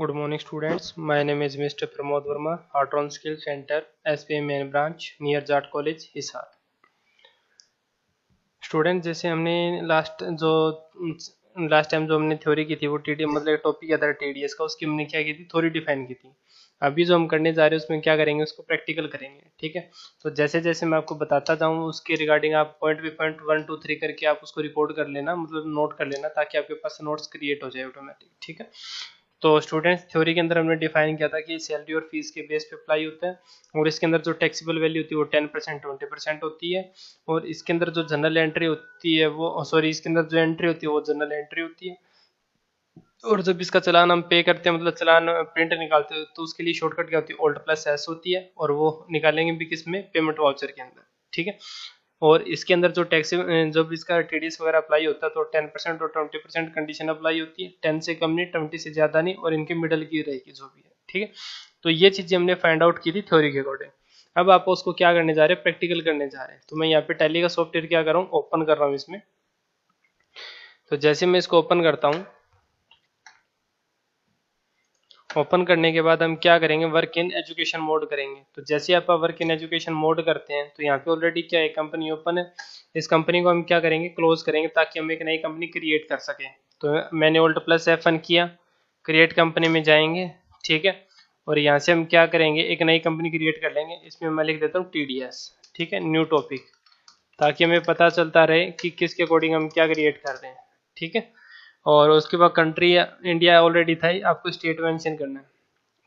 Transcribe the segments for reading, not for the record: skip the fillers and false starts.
Good morning, students. My name is Mr. Pramod Verma, Heartron Skill Center, SPM Main Branch, near Jat College, Hisar. Student जैसे हमने last time जो हमने theory की थी वो TDS मतलब टॉपिक क्या था टीडीएस का, उसकी हमने क्या की थी, थ्योरी डिफाइन की थी। अभी जो हम करने जा रहे हैं उसमें क्या करेंगे, उसको प्रैक्टिकल करेंगे। ठीक है, तो जैसे जैसे मैं आपको बताता जाऊँ उसके रिगार्डिंग आप पॉइंट बाई पॉइंट 1 2 3 करके आप उसको रिकॉर्ड कर लेना, मतलब नोट कर लेना, ताकि आपके पास नोट्स क्रिएट हो जाए ऑटोमेटिक। ठीक है, तो स्टूडेंट्स थ्योरी के अंदर हमने डिफाइन किया था कि सैलरी और फीस के बेस पे अप्लाई होता है, और इसके अंदर जो टैक्सेबल वैल्यू होती है वो 10% 20% होती है, और इसके अंदर जो जनरल एंट्री होती है वो इसके अंदर जो एंट्री होती है वो जनरल एंट्री होती है। और जब इसका चालान हम पे करते हैं, मतलब चालान प्रिंट निकालते हैं, तो उसके लिए शॉर्टकट क्या होती है, ओल्ड प्लस एस होती है, और वो निकालेंगे भी किस में, पेमेंट वाउचर के अंदर। ठीक है, और इसके अंदर जो टैक्स जब इसका टीडीएस वगैरह अप्लाई होता है तो 10% और 20% कंडीशन अप्लाई होती है। 10 से कम नहीं, 20 से ज़्यादा नहीं, और इनके मिडल की रहेगी जो भी है। ठीक है, तो ये चीज़ें हमने फाइंड आउट की थी थ्योरी के अकॉर्डिंग। अब आप उसको क्या करने जा रहे हैं, प्रैक्टिकल करने जा रहे हैं। तो मैं यहाँ पे टैली का सॉफ्टवेयर क्या कर रहा हूँ, ओपन कर रहा हूँ इसमें। तो जैसे मैं इसको ओपन करता हूँ, ओपन करने के बाद हम क्या करेंगे, वर्क इन एजुकेशन मोड करेंगे। तो जैसे आप वर्क इन एजुकेशन मोड करते हैं तो यहाँ पे ऑलरेडी क्या है, कंपनी ओपन है। इस कंपनी को हम क्या करेंगे, क्लोज करेंगे, ताकि हम एक नई कंपनी क्रिएट कर सकें। तो मैंने ऑल्ट प्लस F1 किया, क्रिएट कंपनी में जाएंगे। ठीक है, और यहाँ से हम क्या करेंगे, एक नई कंपनी क्रिएट कर लेंगे। इसमें मैं लिख देता हूँ TDS। ठीक है, न्यू टॉपिक, ताकि हमें पता चलता रहे कि किसके अकॉर्डिंग हम क्या क्रिएट कर रहे हैं। ठीक है, और उसके बाद कंट्री इंडिया ऑलरेडी था ही, आपको स्टेट मेंशन करना है।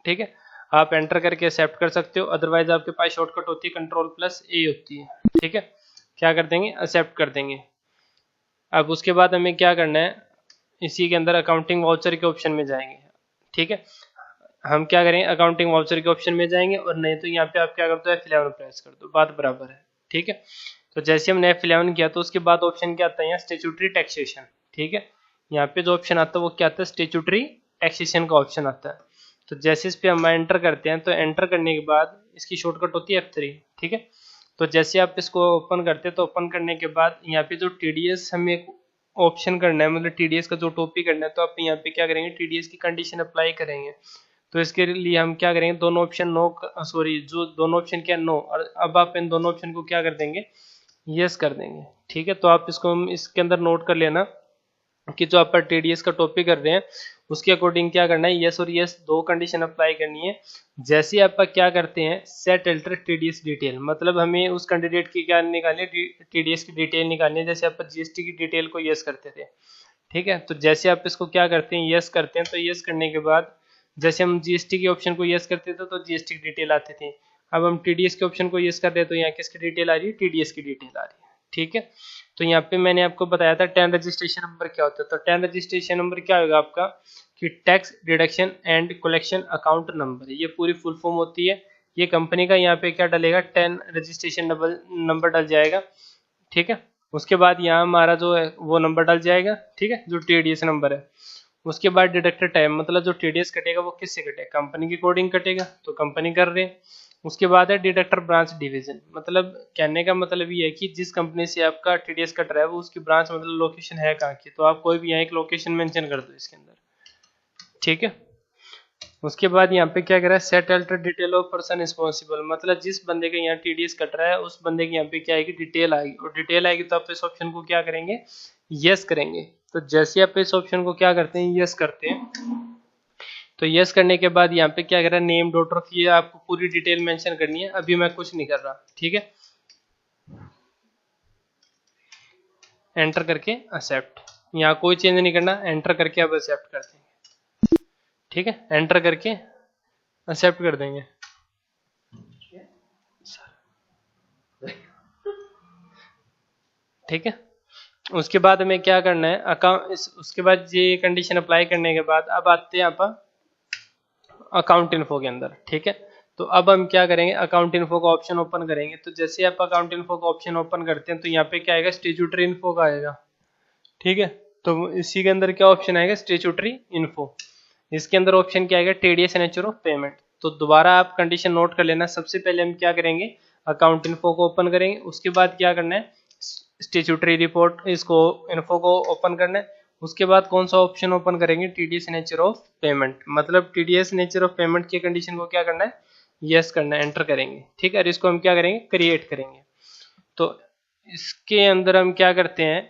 ठीक है, आप एंटर करके एक्सेप्ट कर सकते हो, अदरवाइज आपके पास शॉर्टकट होती है कंट्रोल+A होती है। ठीक है, क्या कर देंगे, एक्सेप्ट कर देंगे। अब उसके बाद हमें क्या करना है, इसी के अंदर अकाउंटिंग वाउचर के ऑप्शन में जाएंगे। ठीक है, हम क्या करेंगे, अकाउंटिंग वाउचर के ऑप्शन में जाएंगे, और नहीं तो यहाँ पे आप क्या कर दो, F11 प्रेस कर दो, बात बराबर है। ठीक है, तो जैसे हमने F11 किया तो उसके बाद ऑप्शन क्या आता है, यहाँ स्टेचुटरी टैक्सेशन। ठीक है, यहाँ पे जो ऑप्शन आता है वो क्या आता है, स्टेचुटरी टैक्सेशन का ऑप्शन आता है। तो जैसे इस पे हम एंटर करते हैं, तो एंटर करने के बाद इसकी शॉर्टकट होती है F3। ठीक है, तो जैसे आप इसको ओपन करते हैं, तो ओपन करने के बाद यहाँ पे जो TDS हमें ऑप्शन करना है, मतलब TDS का जो टॉपिक करना है, तो आप यहाँ पे क्या करेंगे, TDS की कंडीशन अप्लाई करेंगे। तो इसके लिए हम क्या करेंगे, दोनों ऑप्शन नो, सॉरी जो दोनों ऑप्शन क्या नो, और अब आप इन दोनों ऑप्शन को क्या कर देंगे, यस कर देंगे। ठीक है, तो आप इसको इसके अंदर नोट कर लेना कि जो आप TDS का टॉपिक कर रहे हैं उसके अकॉर्डिंग क्या करना है, यस और यस दो कंडीशन अप्लाई करनी है। जैसे आप क्या करते हैं, सेट अल्टर TDS डिटेल, मतलब हमें उस कैंडिडेट की क्या निकालनी है, TDS की डिटेल निकालनी है। जैसे आप GST की डिटेल को यस करते थे। ठीक है, तो जैसे आप इसको क्या करते हैं, यस करते हैं, तो यस करने के बाद जैसे हम GST के ऑप्शन को यस करते थे तो GST की डिटेल आती थी। अब हम TDS के ऑप्शन को यस कर रहे हैं तो यहाँ किसकी डिटेल आ रही है, TDS की डिटेल आ रही है। ठीक है, तो यहाँ पे मैंने आपको बताया था 10 रजिस्ट्रेशन नंबर क्या होता है। तो 10 रजिस्ट्रेशन नंबर क्या होगा आपका, कि tax deduction and collection account number, ये पूरी फुल फॉर्म होती है। ये कंपनी का यहाँ पे क्या डलेगा, 10 रजिस्ट्रेशन नंबर डल जाएगा। ठीक है, उसके बाद यहाँ हमारा जो है वो नंबर डल जाएगा। ठीक है, जो TDS नंबर है। उसके बाद डिडक्टर टाइम, मतलब जो TDS कटेगा वो किससे कटेगा, कंपनी के अकॉर्डिंग कटेगा, तो कंपनी कर रहे हैं। उसके बाद है डिडक्टर ब्रांच डिवीजन, मतलब कहने का मतलब ये है कि जिस कंपनी से आपका TDS कट रहा है वो उसकी ब्रांच मतलब लोकेशन है कहाँ की, तो आप कोई भी यहाँ एक लोकेशन मेंशन कर दो इसके अंदर। ठीक है, उसके बाद यहाँ पे क्या कह रहा है, set alter detail of person responsible, मतलब जिस बंदे का यहाँ TDS कट रहा है उस बंदे की यहाँ पे क्या आएगी, डिटेल आएगी, और डिटेल आएगी तो आप इस ऑप्शन को क्या करेंगे, यस करेंगे। तो जैसे आप इस ऑप्शन को क्या करते हैं, यस करते हैं, तो यस करने के बाद यहाँ पे क्या कर रहा है, नेम डॉटर ऑफ, ये आपको पूरी डिटेल मेंशन करनी है। अभी मैं कुछ नहीं कर रहा। ठीक है, एंटर करके एक्सेप्ट, यहाँ कोई चेंज नहीं करना, एंटर करके अब एक्सेप्ट कर देंगे। ठीक है, एंटर करके एक्सेप्ट कर देंगे। ठीक है, उसके बाद हमें क्या करना है, उसके बाद ये कंडीशन अप्लाई करने के बाद अब आते हैं आप अकाउंट इन्फो के अंदर। ठीक है, तो अब हम क्या करेंगे, अकाउंट इन्फो का ऑप्शन ओपन करेंगे। तो जैसे आप अकाउंट इन्फो का ऑप्शन ओपन करते हैं तो यहाँ पे क्या आएगा, स्टेचुटरी इन्फो का आएगा। ठीक है, तो इसी के अंदर क्या ऑप्शन आएगा, स्टेचुटरी इन्फो। इसके अंदर ऑप्शन क्या आएगा, TDS नेचर ऑफ पेमेंट। तो दोबारा आप कंडीशन नोट कर लेना, सबसे पहले हम क्या करेंगे, अकाउंट इन्फो को ओपन करेंगे। उसके बाद क्या करना है, स्टेचुटरी रिपोर्ट इसको इन्फो को ओपन करना है। उसके बाद कौन सा ऑप्शन ओपन करेंगे, टीडीएस नेचर ऑफ पेमेंट, मतलब टीडीएस नेचर ऑफ पेमेंट की कंडीशन को क्या करना है, यस करना है, एंटर करेंगे। ठीक है, और इसको हम क्या करेंगे, क्रिएट करेंगे। तो इसके अंदर हम क्या करते हैं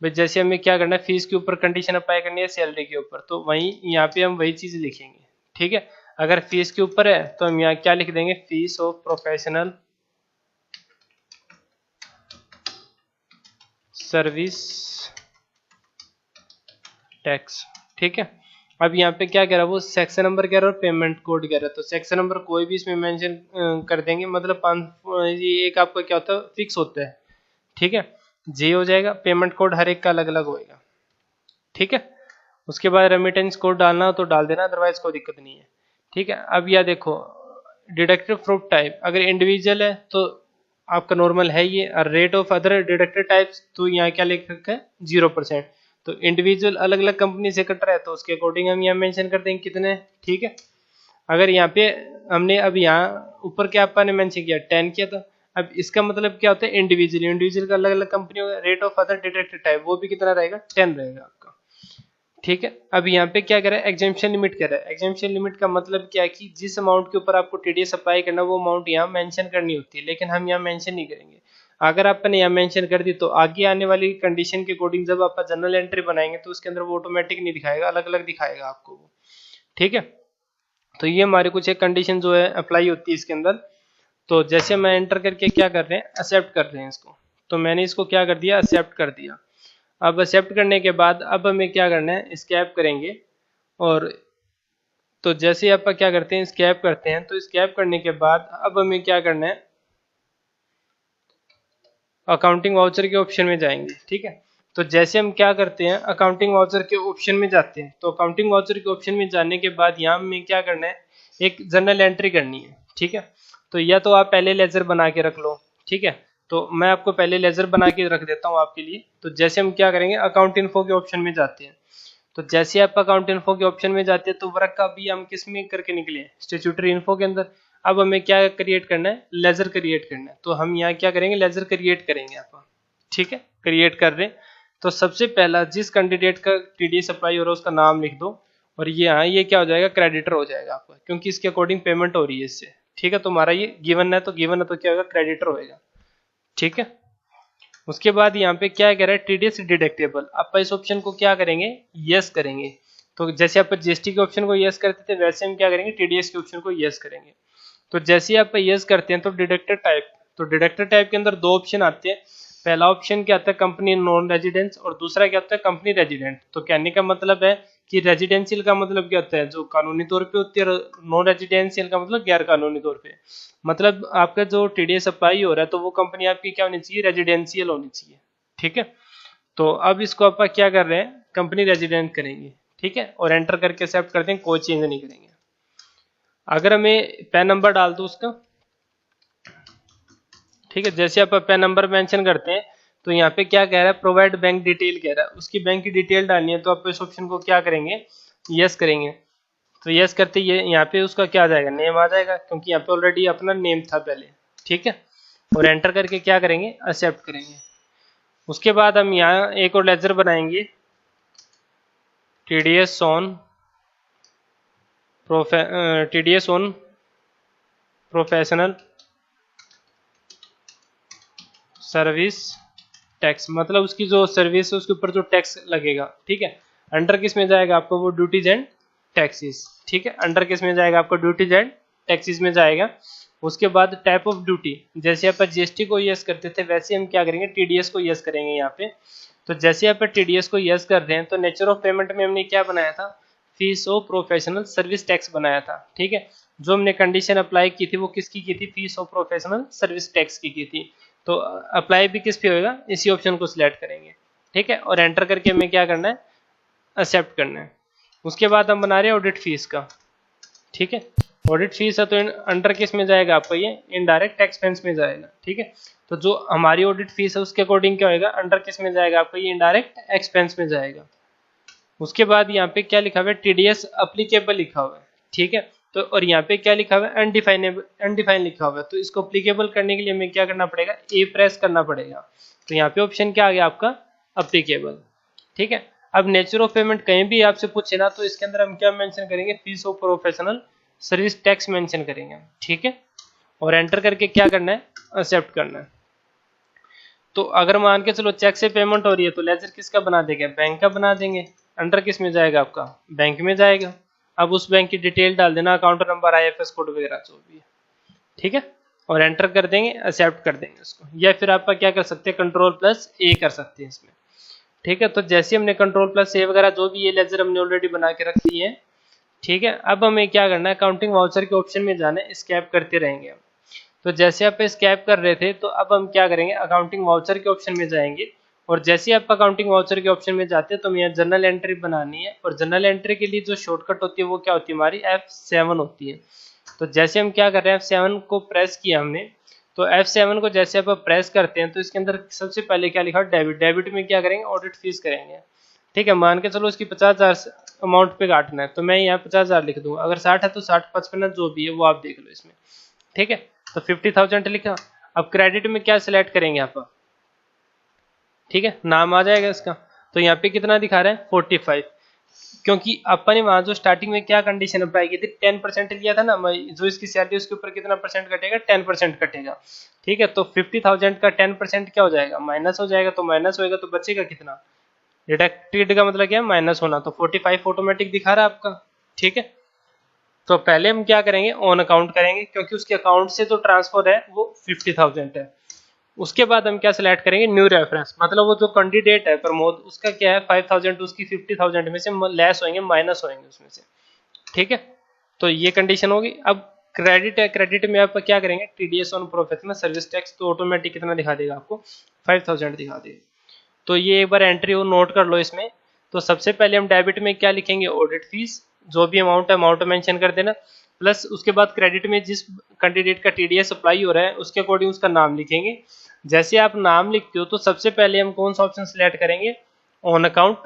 भाई, जैसे हमें क्या करना है, फीस के ऊपर कंडीशन अप्लाई करनी है सैलरी के ऊपर, तो वही यहाँ पे हम वही चीज लिखेंगे। ठीक है, अगर फीस के ऊपर है तो हम यहाँ क्या लिख देंगे, fees of professional service tax. ठीक है, अब यहाँ पे क्या कह रहा है, वो सेक्शन नंबर कह रहा है और पेमेंट कोड कह रहा है, तो सेक्शन नंबर कोई भी इसमें मेंशन कर देंगे, मतलब ये एक आपका क्या होता है, फिक्स होता है। ठीक है, जे हो जाएगा, पेमेंट कोड हर एक का अलग अलग होएगा। ठीक है, उसके बाद रेमिटेंस कोड डालना हो तो डाल देना, अदरवाइज कोई दिक्कत नहीं है। ठीक है, अब यह देखो डिडक्टिव प्रूफ टाइप, अगर इंडिविजुअल है तो आपका नॉर्मल है ये, और rate of other deductive types तो यहाँ क्या लिख रखा है, 0%। तो इंडिविजुअल अलग अलग कंपनी से कट रहा है तो उसके अकॉर्डिंग हम यहाँ मेंशन कर देंगे कितने। ठीक है, अगर यहाँ पे हमने अब यहाँ ऊपर क्या आपने मेंशन किया 10 किया, तो अब इसका मतलब क्या होता है, इंडिविजुअल का अलग अलग कंपनी होगा, rate of other deductive type वो भी कितना रहेगा, 10 रहेगा आपका। ठीक है, अब यहाँ पे क्या करें, एग्जाम्पशन लिमिट कह रहा है। एग्जाम्पशन लिमिट का मतलब क्या है कि जिस अमाउंट के ऊपर आपको टीडीएस अप्लाई करना वो अमाउंट यहाँ मेंशन करनी होती है, लेकिन हम यहाँ मेंशन नहीं करेंगे। अगर आपने यहाँ मेंशन कर दी तो आगे आने वाली कंडीशन के अकॉर्डिंग जब आप जनरल एंट्री बनाएंगे तो उसके अंदर वो ऑटोमेटिक नहीं दिखाएगा, अलग अलग दिखाएगा आपको वो। ठीक है, तो ये हमारे कुछ एक कंडीशन जो है अप्लाई होती है इसके अंदर। तो जैसे मैं एंटर करके क्या कर रहे हैं, एक्सेप्ट कर रहे हैं इसको, तो मैंने इसको क्या कर दिया, एक्सेप्ट कर दिया। अब एक्सेप्ट करने के बाद अब हमें क्या करना है, स्कैप करेंगे। और तो जैसे आप क्या करते हैं, स्कैप करते हैं, तो स्कैप करने के बाद अब हमें क्या करना है, अकाउंटिंग वाउचर के ऑप्शन में जाएंगे। ठीक है, तो जैसे हम क्या करते हैं, अकाउंटिंग वाउचर के ऑप्शन में जाते हैं, तो अकाउंटिंग वाउचर के ऑप्शन में जाने के बाद यहाँ में क्या करना है, एक जर्नल एंट्री करनी है। ठीक है, तो या तो आप पहले लेजर बना के रख लो। ठीक है, तो मैं आपको पहले लेजर बना के रख देता हूँ आपके लिए। तो जैसे हम क्या करेंगे, अकाउंट इन्फो के ऑप्शन में जाते हैं, तो जैसे आप अकाउंट इन्फो के ऑप्शन में जाते हैं तो वर्क का भी हम किस में करके निकले, स्टैट्यूटरी इन्फो के अंदर। अब हमें क्या क्रिएट करना है, लेजर क्रिएट करना है, तो हम यहाँ क्या करेंगे, लेजर क्रिएट करेंगे आप। ठीक है, क्रिएट कर रहे हैं, तो सबसे पहला जिस कैंडिडेट का टीडीएस अप्लाई हो रहा है उसका नाम लिख दो, और ये यहाँ ये क्या हो जाएगा, क्रेडिटर हो जाएगा आपका, क्योंकि इसके अकॉर्डिंग पेमेंट हो रही है इससे। ठीक है, तुम्हारा ये गिवन है तो क्या होगा, क्रेडिटर होएगा। ठीक है, उसके बाद यहाँ पे क्या कह रहा है, टीडीएस डिडक्टेबल, आप इस ऑप्शन को क्या करेंगे, यस करेंगे। तो जैसे आप जीएसटी के ऑप्शन को यस करते थे वैसे हम क्या करेंगे, टीडीएस के ऑप्शन को यस करेंगे। तो जैसे ही आप यस करते हैं तो डिडक्टर टाइप, तो डिडक्टर टाइप के अंदर दो ऑप्शन आते हैं। पहला ऑप्शन क्या आता है, कंपनी नॉन रेजिडेंस, और दूसरा क्या होता है, कंपनी रेजिडेंट। तो कहने का मतलब है कि रेजिडेंशियल का मतलब क्या होता है, जो कानूनी तौर पे होती है, नॉन रेजिडेंशियल का मतलब गैर कानूनी तौर पे। मतलब आपका जो टीडीएस अप्लाई हो रहा है तो वो कंपनी आपकी क्या होनी चाहिए, रेजिडेंशियल होनी चाहिए। ठीक है, तो अब इसको आप क्या कर रहे हैं, कंपनी रेजिडेंट करेंगे। ठीक है, और एंटर करके एक्सेप्ट करते हैं, कोई चेंज नहीं करेंगे। अगर हमें पैन नंबर डाल दो उसका, ठीक है, जैसे आप पैन नंबर मेंशन करते हैं तो यहाँ पे क्या कह रहा है, प्रोवाइड बैंक डिटेल कह रहा है, उसकी बैंक की डिटेल डालनी है, तो आप इस ऑप्शन को क्या करेंगे, यस करेंगे। तो यस करते ये यहाँ पे उसका क्या आ जाएगा, नेम आ जाएगा, क्योंकि यहाँ पे ऑलरेडी अपना नेम था पहले। ठीक है, और एंटर करके क्या करेंगे, एक्सेप्ट करेंगे। उसके बाद हम यहाँ एक और लेजर बनाएंगे, TDS on professional service tax, मतलब उसकी जो सर्विस है उसके ऊपर जो टैक्स लगेगा। ठीक है, अंडर किस में जाएगा आपको, वो ड्यूटीज एंड टैक्सेस। ठीक है, अंडर किस में जाएगा आपको, ड्यूटीज एंड टैक्सेस में जाएगा। उसके बाद टाइप ऑफ ड्यूटी, जैसे आप जीएसटी को यस करते थे वैसे हम क्या करेंगे, टीडीएस को यस करेंगे यहाँ पे। तो जैसे आप टीडीएस को यस कर रहे हैं तो नेचर ऑफ पेमेंट में हमने क्या बनाया था, fees of professional service tax बनाया था। ठीक है, जो हमने कंडीशन अप्लाई की थी वो किसकी की थी, fees of professional service tax की थी। तो अप्लाई भी किस पे होगा, इसी ऑप्शन को सिलेक्ट करेंगे। ठीक है, और एंटर करके हमें क्या करना है, एक्सेप्ट करना है। उसके बाद हम बना रहे हैं ऑडिट फीस का। ठीक है, ऑडिट फीस है तो अंडर किस में जाएगा आपका, ये इनडायरेक्ट एक्सपेंस में जाएगा। ठीक है, तो जो हमारी ऑडिट फीस है उसके अकॉर्डिंग क्या होगा, अंडर किस में जाएगा आपका, ये इनडायरेक्ट एक्सपेंस में जाएगा। उसके बाद यहाँ पे क्या लिखा हुआ है, टीडीएस अप्लीकेबल लिखा हुआ है। ठीक है, तो और यहाँ पे क्या लिखा हुआ है, अनडिफाइन लिखा हुआ है। तो इसको अप्लीकेबल करने के लिए हमें क्या करना पड़ेगा, ए प्रेस करना पड़ेगा। तो यहाँ पे ऑप्शन क्या आ गया आपका, अप्लीकेबल। ठीक है, अब नेचर ऑफ पेमेंट कहीं भी आपसे पूछे ना, तो इसके अंदर हम क्या मेंशन करेंगे, fees of professional service tax mention करेंगे, ठीक है। और एंटर करके क्या करना है, एक्सेप्ट करना है। तो अगर मान के चलो चेक से पेमेंट हो रही है तो लेजर किसका बना देंगे, बैंक का बना देंगे। अंडर किस में जाएगा, आपका बैंक में जाएगा। अब उस बैंक की डिटेल डाल देना, अकाउंट नंबर, आईएफएस कोड वगैरह जो भी है, ठीक है। और एंटर कर देंगे, एक्सेप्ट कर देंगे उसको। या फिर आपका क्या कर सकते हैं, कंट्रोल+A कर सकते हैं इसमें, ठीक है। तो जैसे हमने कंट्रोल+A वगैरह जो भी ये लेजर हमने ऑलरेडी बना के रख दी है, ठीक है। अब हमें क्या करना है, अकाउंटिंग वाउचर के ऑप्शन में जाना है, स्कैप करते रहेंगे। तो जैसे आप स्कैप कर रहे थे, तो अब हम क्या करेंगे, अकाउंटिंग वाउचर के ऑप्शन में जाएंगे। और जैसे आप अकाउंटिंग वाउचर के ऑप्शन में जाते हैं तो हमें यहाँ जर्नल एंट्री बनानी है। और जर्नल एंट्री के लिए जो शॉर्टकट होती है वो क्या होती है, हमारी F7 होती है। तो जैसे हम क्या कर रहे हैं, F7 को प्रेस किया हमने, तो F7 को जैसे आप प्रेस करते हैं तो इसके अंदर सबसे पहले क्या लिखा, डेबिट। डेबिट में क्या करेंगे, ऑडिट फीस करेंगे, ठीक है। मान के चलो इसकी 50,000 अमाउंट पे काटना है, तो मैं यहाँ 50,000 लिख दूंगा। अगर 60 है तो 60, 55 जो भी है वो आप देख लो इसमें, ठीक है। तो 50,000 लिखा। अब क्रेडिट में क्या सिलेक्ट करेंगे आप, ठीक है, नाम आ जाएगा इसका। तो यहाँ पे कितना दिखा रहा है, 45, क्योंकि अपन ने वहां जो स्टार्टिंग में क्या कंडीशन अप्लाई की थी, 10% लिया था ना, जो इसकी सैलरी उसके ऊपर कितना परसेंट कटेगा, 10% कटेगा, ठीक है। तो 50,000 का 10% क्या हो जाएगा, माइनस हो जाएगा। तो माइनस होएगा तो बचेगा कितना, डिडक्टेड का मतलब क्या है, माइनस होना। तो 45 ऑटोमेटिक दिखा रहा है आपका, ठीक है। तो पहले हम क्या करेंगे, ऑन अकाउंट करेंगे, क्योंकि उसके अकाउंट से जो ट्रांसफर है वो 50,000 है। उसके बाद हम क्या सिलेक्ट करेंगे, न्यू रेफरेंस, मतलब वो जो कैंडिडेट है प्रमोद, उसका क्या है 5,000, उसकी 50,000 में से लेस होंगे, माइनस होंगे उसमें से, ठीक है। तो ये कंडीशन होगी। अब क्रेडिट है, क्रेडिट में आप क्या करेंगे, TDS on professional service tax, तो ऑटोमेटिक कितना दिखा देगा आपको, 5,000 दिखा देगा। तो ये एक बार एंट्री हो नोट कर लो इसमें। तो सबसे पहले हम डेबिट में क्या लिखेंगे, ऑडिट फीस, जो भी अमाउंट है अमाउंट मेंशन कर देना, प्लस उसके बाद क्रेडिट में जिस कैंडिडेट का टीडीएस अप्लाई हो रहा है उसके अकॉर्डिंग उसका नाम लिखेंगे। जैसे आप नाम लिखते हो तो सबसे पहले हम कौन सा ऑप्शन सिलेक्ट करेंगे, ऑन अकाउंट,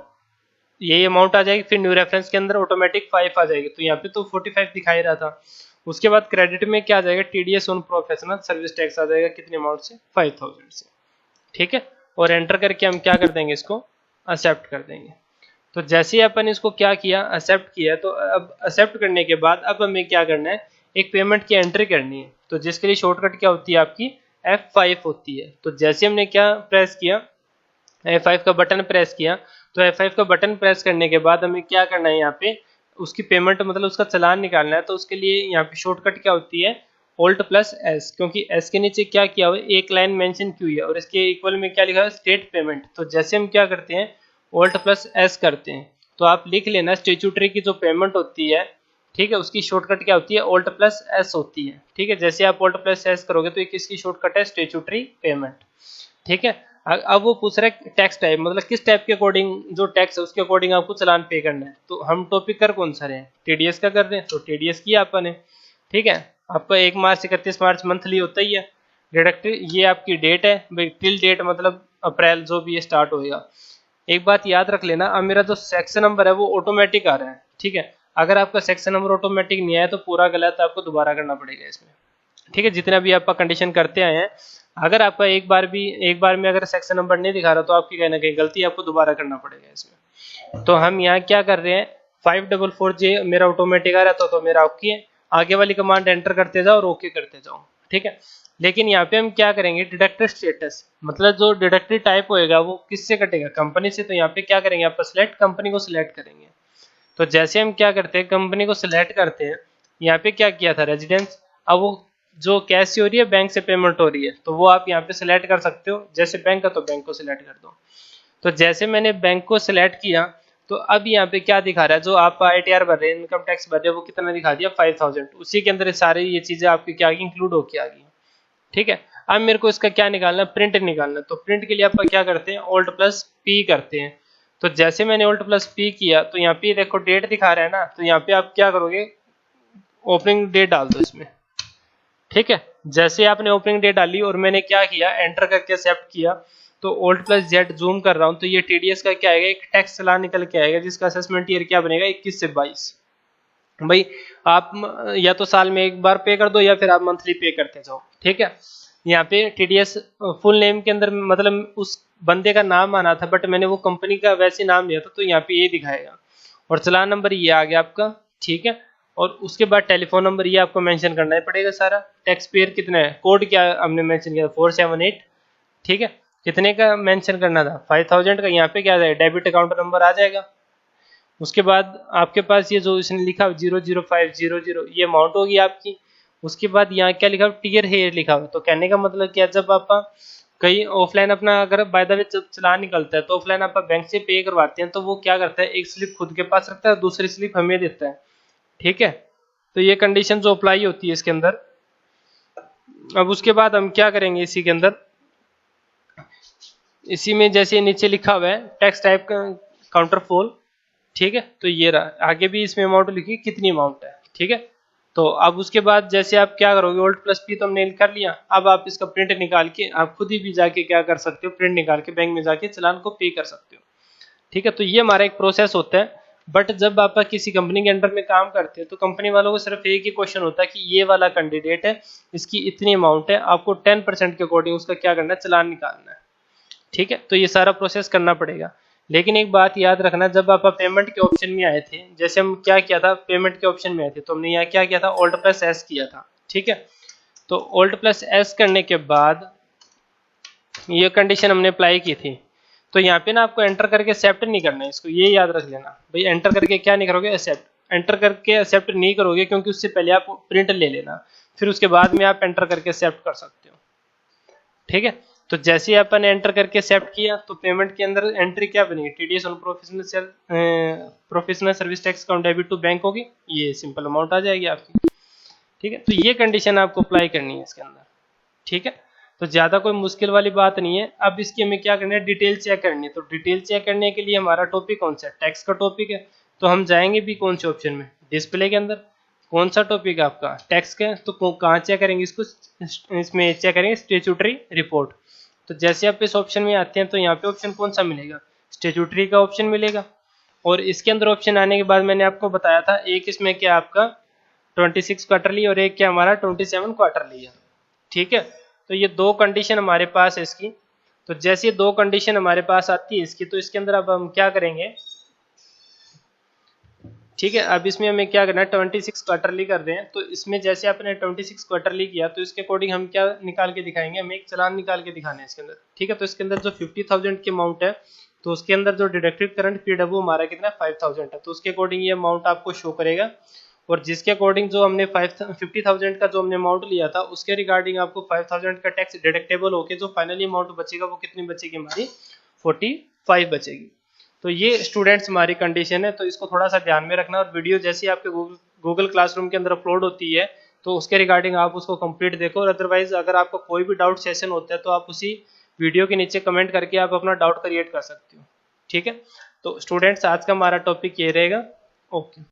यही अमाउंट आ जाएगी। फिर न्यू रेफरेंस के अंदर ऑटोमेटिक 5 आ जाएगी, तो यहाँ पे तो 45 दिखाई रहा था। उसके बाद क्रेडिट में क्या आ जाएगा, TDS on professional service tax आ जाएगा, कितने अमाउंट से, 5,000 से, ठीक है। और एंटर करके हम क्या कर देंगे, इसको एक्सेप्ट कर देंगे। तो जैसे ही अपन इसको क्या किया, एक्सेप्ट किया, तो अब एक्सेप्ट करने के बाद अब हमें क्या करना है, एक पेमेंट की एंट्री करनी है। तो जिसके लिए शॉर्टकट क्या होती है आपकी, F5 होती है। तो जैसे हमने क्या प्रेस किया, F5 का बटन प्रेस किया, तो F5 का बटन प्रेस करने के बाद हमें क्या करना है, यहाँ पे उसकी पेमेंट मतलब उसका चालान निकालना है। तो उसके लिए यहाँ पे शॉर्टकट क्या होती है, Alt+S, क्योंकि S के नीचे क्या किया हुआ है, एक लाइन मेंशन की हुई है और इसके इक्वल में क्या लिखा है, स्टेट पेमेंट। तो जैसे हम क्या करते हैं, Alt+S करते हैं, तो आप लिख लेना स्टेचुटरी की जो पेमेंट होती है, ठीक है, उसकी शॉर्टकट क्या होती है, Alt+S होती है, ठीक है। जैसे आप Alt+S करोगे तो एक इसकी शॉर्टकट है स्टेचुटरी पेमेंट, ठीक है। अब वो पूछ रहा है टैक्स टाइप, मतलब किस टाइप के अकॉर्डिंग जो टैक्स है उसके अकॉर्डिंग आपको चालान पे करना है। तो हम टॉपिक कर कौन सा रहे हैं, टीडीएस का कर रहे हैं, तो टीडीएस किया आपने, ठीक है। आपका 1 मार्च से 31 मार्च मंथली होता ही है। डिडक्टिव ये आपकी डेट है भाई, टिल डेट मतलब अप्रैल जो भी ये स्टार्ट होएगा। एक बात याद रख लेना, अब मेरा जो सेक्शन नंबर है वो ऑटोमेटिक आ रहा है, ठीक है। अगर आपका सेक्शन नंबर ऑटोमेटिक नहीं आया तो पूरा गलत, आपको दोबारा करना पड़ेगा इसमें, ठीक है। जितना भी आपका कंडीशन करते आए हैं, अगर आपका एक बार में अगर सेक्शन नंबर नहीं दिखा रहा तो आपकी कहीं ना कहीं गलती, आपको दोबारा करना पड़ेगा इसमें। तो हम यहाँ क्या कर रहे हैं, 544J मेरा ऑटोमेटिक आ रहा था, तो मेरा ओके है। आगे वाली कमांड एंटर करते जाओ और ओके करते जाओ, ठीक है। लेकिन यहाँ पे हम क्या करेंगे, डिडक्टेड स्टेटस, मतलब जो डिडक्टेड टाइप होएगा वो किससे कटेगा, कंपनी से। तो यहाँ पे क्या करेंगे, आप सिलेक्ट कंपनी को सिलेक्ट करेंगे। तो जैसे हम क्या करते हैं, कंपनी को सिलेक्ट करते हैं, यहाँ पे क्या किया था, रेजिडेंस। अब वो जो कैश से हो रही है, बैंक से पेमेंट हो रही है, तो वो आप यहाँ पे सिलेक्ट कर सकते हो। जैसे बैंक का तो बैंक को सिलेक्ट कर दो। तो जैसे मैंने बैंक को सिलेक्ट किया, तो अब यहाँ पे क्या दिखा रहा है, जो आप ITR भर रहे हैं, इनकम टैक्स भर रहे हैं, वो कितना दिखा दिया, 5,000। उसी के अंदर सारी ये चीजें आपकी क्या इंक्लूड होके आ गई, ठीक है। अब मेरे को इसका क्या निकालना है, प्रिंट निकालना है। तो प्रिंट के लिए आप क्या करते हैं, Alt+P करते हैं। तो जैसे मैंने Alt+P किया, तो यहाँ पे देखो डेट दिखा रहा है ना, तो यहाँ पे आप क्या करोगे, ओपनिंग डेट डाल दो इसमें, ठीक है। जैसे आपने ओपनिंग डेट डाली और मैंने क्या किया, एंटर करके एक्सेप्ट किया, तो Alt+Z जूम कर रहा हूं, तो ये टीडीएस का क्या आएगा, एक टैक्स चालान निकल के आएगा, जिसका असेसमेंट ईयर क्या बनेगा, 21 से 22। भाई आप या तो साल में एक बार पे कर दो या फिर आप मंथली पे करते जाओ, ठीक है। यहाँ पे टीडीएस फुल नेम के अंदर मतलब उस बंदे का नाम आना था, बट मैंने वो कंपनी का वैसे नाम लिया था, तो यहाँ पे ये दिखाएगा। और चालान नंबर ये आ गया आपका, ठीक है। और उसके बाद टेलीफोन नंबर ये आपको मेंशन करना ही पड़ेगा सारा। टैक्स पेयर कितना है, कोड क्या हमने मेंशन किया 478, ठीक है। कितने का मेंशन करना था, 5000 का। यहाँ पे क्या है, डेबिट अकाउंट नंबर आ जाएगा। उसके बाद आपके पास ये जो इसने लिखा 00500 ये अमाउंट होगी आपकी। उसके बाद यहाँ क्या लिखा, टीयर हेयर लिखा हुआ। तो कहने का मतलब क्या, जब आप कहीं ऑफलाइन अपना अगर बाय द वे जब चलान निकलता है तो ऑफलाइन आप बैंक से पे करवाते हैं, तो वो क्या करता है, एक स्लिप खुद के पास रखता है, दूसरी स्लिप हमें देता है, ठीक है। तो ये कंडीशन जो अप्लाई होती है इसके अंदर। अब उसके बाद हम क्या करेंगे, इसी के अंदर, इसी में जैसे नीचे लिखा हुआ है टैक्स टाइप का काउंटर फॉल, ठीक है। तो ये रहा, आगे भी इसमें अमाउंट लिखी कितनी अमाउंट है, ठीक है। तो अब उसके बाद जैसे आप क्या करोगे, ओल्ड प्लस पी तो हमने कर लिया। अब आप इसका प्रिंट निकाल के आप खुद ही भी जाके क्या कर सकते हो, प्रिंट निकाल के बैंक में जाके चालान को पे कर सकते हो, ठीक है। तो ये हमारा एक प्रोसेस होता है। बट जब आप किसी कंपनी के अंडर में काम करते हैं तो कंपनी वालों को सिर्फ एक ही क्वेश्चन होता है कि ये वाला कैंडिडेट है, इसकी इतनी अमाउंट है, आपको 10% के अकॉर्डिंग उसका क्या करना है, चालान निकालना है, ठीक है। तो ये सारा प्रोसेस करना पड़ेगा। लेकिन एक बात याद रखना, जब आप पेमेंट के ऑप्शन में आए थे, जैसे हम क्या किया था, पेमेंट के ऑप्शन में आए थे तो हमने यहाँ क्या किया था, ऑल्ट प्लस एस किया था, ठीक है। तो ऑल्ट प्लस एस करने के बाद ये कंडीशन हमने अप्लाई की थी। तो यहाँ पे ना आपको एंटर करके एक्सेप्ट नहीं करना है, इसको ये याद रख लेना भाई। एंटर करके क्या नहीं करोगे, एक्सेप्ट। एंटर करके एक्सेप्ट नहीं करोगे क्योंकि उससे पहले आप प्रिंट ले लेना, फिर उसके बाद में आप एंटर करके एक्सेप्ट कर सकते हो, ठीक है। तो जैसे ही अपन एंटर करके एक्सेप्ट किया तो पेमेंट के अंदर एंट्री क्या बनेगी, TDS on professional service tax account debit to bank होगी, ये सिंपल अमाउंट आ जाएगी आपकी, ठीक है। तो ये कंडीशन आपको अप्लाई करनी है इसके अंदर, ठीक है। तो ज्यादा कोई मुश्किल वाली बात नहीं है। अब इसकी हमें क्या करना है, डिटेल चेक करनी है। तो डिटेल चेक करने के लिए हमारा टॉपिक कौन सा है, टैक्स का टॉपिक है। तो हम जाएंगे भी कौन से ऑप्शन में, डिस्प्ले के अंदर। कौन सा टॉपिक है आपका, टैक्स का। तो कहाँ चेक करेंगे इसको, इसमें चेक करेंगे स्टेचुटरी रिपोर्ट। तो जैसे आप इस ऑप्शन में आते हैं तो यहाँ पे ऑप्शन कौन सा मिलेगा, स्टेचुटरी का ऑप्शन मिलेगा। और इसके अंदर ऑप्शन आने के बाद मैंने आपको बताया था, एक इसमें क्या आपका 26 क्वार्टरली और एक क्या हमारा 27 क्वार्टरली है, ठीक है। तो ये दो कंडीशन हमारे पास है इसकी। तो जैसे ये दो कंडीशन हमारे पास आती है इसकी, तो इसके अंदर अब हम क्या करेंगे, ठीक है। अब इसमें हमें क्या करना है, 26 क्वार्टरली कर रहे हैं। तो इसमें जैसे आपने 26 क्वार्टरली किया तो इसके अकॉर्डिंग हम क्या निकाल के दिखाएंगे, हमें एक चालान निकाल के दिखाना है इसके अंदर, ठीक है। तो इसके अंदर जो 50,000 की अमाउंट है, तो उसके अंदर जो डिडक्टेड करंट पीरियड है वो हमारा कितना 5000 है। तो उसके अकॉर्डिंग ये अमाउंट आपको शो करेगा। और जिसके अकॉर्डिंग जो हमने 50,000 का जो हमने अमाउंट लिया था उसके रिगार्डिंग आपको 5000 का टैक्स डिडक्टेबल होके जो फाइनली अमाउंट बचेगा वो कितनी बचेगी, हमारी 45 बचेगी। तो ये स्टूडेंट्स हमारी कंडीशन है। तो इसको थोड़ा सा ध्यान में रखना। और वीडियो जैसे आपके गूगल क्लासरूम के अंदर अपलोड होती है तो उसके रिगार्डिंग आप उसको कंप्लीट देखो। और अदरवाइज अगर आपको कोई भी डाउट सेशन होता है तो आप उसी वीडियो के नीचे कमेंट करके आप अपना डाउट क्रिएट कर सकते हो, ठीक है। तो स्टूडेंट्स आज का हमारा टॉपिक ये रहेगा। ओके।